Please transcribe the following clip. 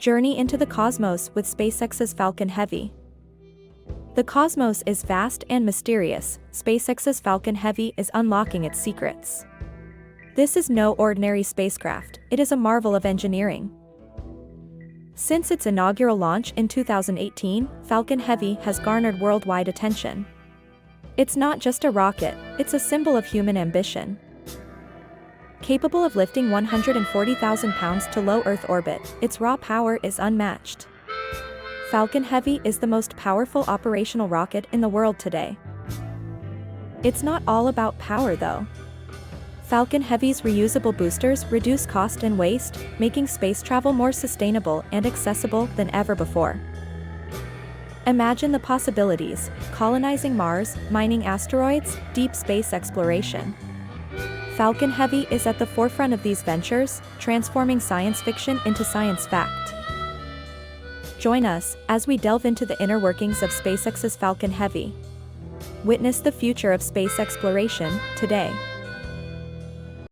Journey into the cosmos with SpaceX's Falcon Heavy. The cosmos is vast and mysterious. SpaceX's Falcon Heavy is unlocking its secrets. This is no ordinary spacecraft, it is a marvel of engineering. Since its inaugural launch in 2018, Falcon Heavy has garnered worldwide attention. It's not just a rocket, it's a symbol of human ambition. Capable of lifting 140,000 pounds to low Earth orbit, its raw power is unmatched. Falcon Heavy is the most powerful operational rocket in the world today. It's not all about power though. Falcon Heavy's reusable boosters reduce cost and waste, making space travel more sustainable and accessible than ever before. Imagine the possibilities: colonizing Mars, mining asteroids, deep space exploration. Falcon Heavy is at the forefront of these ventures, transforming science fiction into science fact. Join us as we delve into the inner workings of SpaceX's Falcon Heavy. Witness the future of space exploration today.